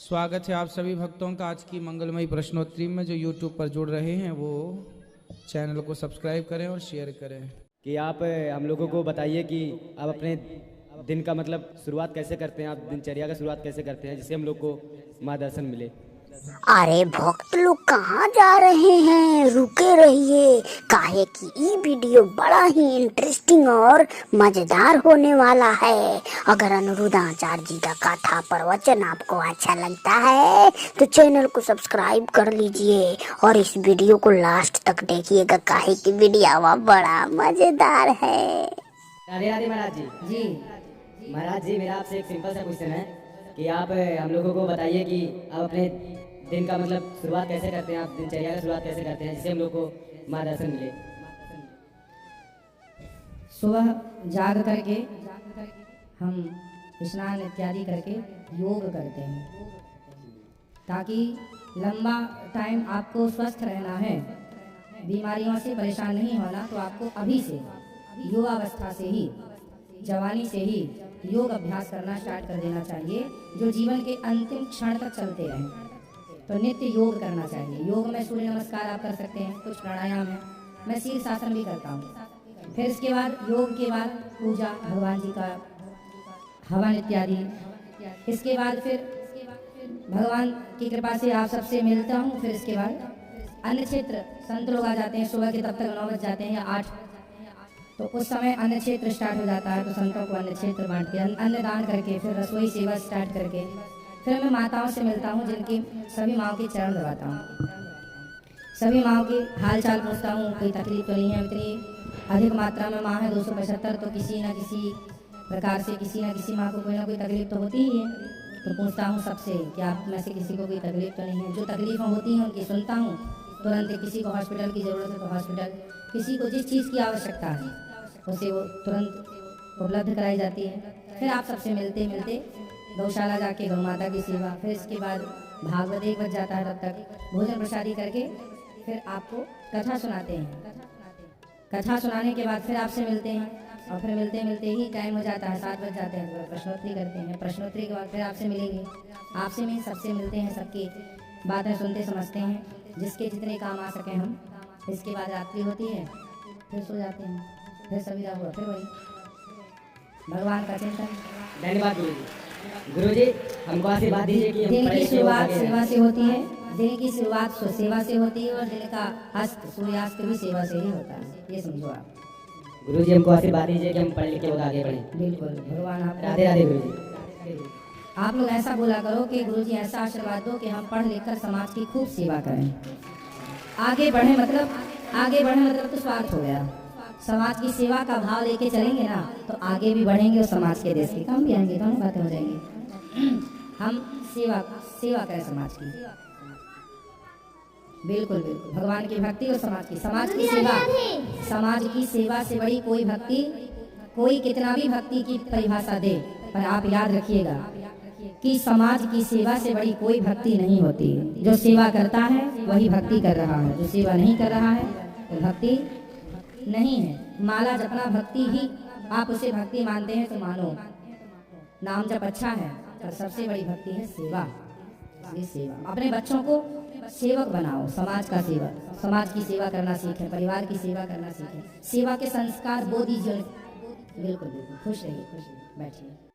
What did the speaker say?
स्वागत है आप सभी भक्तों का आज की मंगलमयी प्रश्नोत्तरी में। जो YouTube पर जुड़ रहे हैं वो चैनल को सब्सक्राइब करें और शेयर करें। कि आप हम लोगों को बताइए कि आप अपने दिन का मतलब शुरुआत कैसे करते हैं, आप दिनचर्या का शुरुआत कैसे करते हैं जिससे हम लोग को माँ दर्शन मिले। अरे भक्त लोग कहाँ जा रहे हैं, रुके रहिए। काहे कि ये वीडियो बड़ा ही इंटरेस्टिंग और मजेदार होने वाला है। अगर अनिरुद्धाचार्य जी का कथा प्रवचन आपको अच्छा लगता है तो चैनल को सब्सक्राइब कर लीजिए और इस वीडियो को लास्ट तक देखिएगा, काहे कि वीडियो बड़ा मजेदार है। राधे राधे महाराज जी। जी महाराज जी, मेरा आपसे एक सिंपल सा क्वेश्चन है कि आप हम लोगों को बताइए कि आप अपने दिन का मतलब शुरुआत कैसे करते हैं, आप दिनचर्या का शुरुआत कैसे करते हैं जिससे हम लोग को माँ दर्शन मिले। सुबह जाग करके हम स्नान इत्यादि करके योग करते हैं ताकि लंबा टाइम आपको स्वस्थ रहना है, बीमारियों से परेशान नहीं होना। तो आपको अभी से युवावस्था से ही, जवानी से ही योग अभ्यास करना स्टार्ट कर देना चाहिए, जो जीवन के अंतिम क्षण तक चलते रहें। तो नित्य योग करना चाहिए। योग में सूर्य नमस्कार आप कर सकते हैं, कुछ प्राणायाम है, मैं शीर्षासन भी करता हूँ। फिर इसके बाद योग के बाद पूजा, भगवान जी का हवन इत्यादि। इसके बाद फिर भगवान की कृपा से आप सबसे मिलता हूँ। फिर इसके बाद अन्य क्षेत्र संत लोग आ जाते हैं, सुबह के तब तक 9 बज जाते हैं या 8, तो उस समय अन्य क्षेत्र स्टार्ट हो जाता है। तो संतों को अन्य क्षेत्र बांट के अन्न दान करके फिर रसोई सेवा स्टार्ट करके फिर मैं माताओं से मिलता हूँ, जिनकी सभी माँओं के चरण दबाता हूँ, सभी माँओं की हाल चाल पूछता हूँ, कोई तकलीफ तो नहीं है। इतनी अधिक मात्रा में माँ है 275, तो किसी न किसी प्रकार से किसी न किसी माँ को कोई ना कोई तकलीफ तो होती ही है। तो पूछता हूँ सबसे कि आप में से किसी को कोई तकलीफ तो नहीं है। जो तकलीफें होती हैं उनकी सुनता हूँ, तुरंत किसी को हॉस्पिटल की ज़रूरत है तो हॉस्पिटल, किसी को जिस चीज़ की आवश्यकता है उसे वो तुरंत उपलब्ध कराई जाती है। फिर आप सबसे मिलते मिलते गौशाला जाके गौ माता की सेवा, फिर इसके बाद भागवत 1 बज जाता है, तब तक भोजन प्रसादी करके फिर आपको कथा सुनाते हैं। कथा सुनाने के बाद फिर आपसे मिलते हैं और फिर मिलते मिलते ही टाइम हो जाता है, 7 बज जाते हैं, तो प्रश्नोत्तरी करते हैं। प्रश्नोत्तरी के बाद फिर आपसे मिलेंगे, आपसे में सबसे मिलते हैं, सबकी बातें सुनते समझते हैं, जिसके जितने काम आ सके हम। इसके बाद रात्रि होती है, फिर सो जाते हैं, फिर सवेरा हुआ फिर वही भगवान का चिंतन। धन्यवाद गुरु जी। गुरु जी, हमको आशीर्वाद दीजिए कि दिन की शुरुआत सेवा से होती है, दिन की शुरुआत सेवा से होती है और दिन का अस्त सूर्यास्त भी सेवा से ही होता है, ये समझो आप। गुरु जी, हमको आशीर्वाद दीजिए कि हम पढ़ लिख के बहुत आगे बढ़ें। बिल्कुल भगवान आप राधे राधे गुरु जी। आप लोग ऐसा बोला करो कि गुरु जी ऐसा आशीर्वाद दो कि हम पढ़ लिख कर समाज की खूब सेवा करें, आगे बढ़े। मतलब तो स्वार्थ हो गया। समाज की सेवा का भाव लेके चलेंगे ना तो आगे भी बढ़ेंगे और समाज के, देश के काम भी आएंगे, दोनों बातें हो जाएंगी। हम सेवा करें समाज की, बिल्कुल बिल्कुल। भगवान की भक्ति और समाज की सेवा। समाज की सेवा से बड़ी कोई भक्ति, कोई कितना भी भक्ति की परिभाषा दे, पर आप याद रखिएगा कि समाज की सेवा से बड़ी कोई भक्ति नहीं होती। जो सेवा करता है वही भक्ति कर रहा है, जो सेवा नहीं कर रहा है वो भक्ति नहीं है। माला जपना भक्ति ही, आप उसे भक्ति मानते हैं तो मानो, नाम जप अच्छा है, पर सबसे बड़ी भक्ति है सेवा। ये सेवा, अपने बच्चों को सेवक बनाओ, समाज का सेवक, समाज की सेवा करना सीखें, परिवार की सेवा करना सीखें, सेवा के संस्कार बो दीजिए। बिल्कुल बिल्कुल, खुश रहिए बैठिए।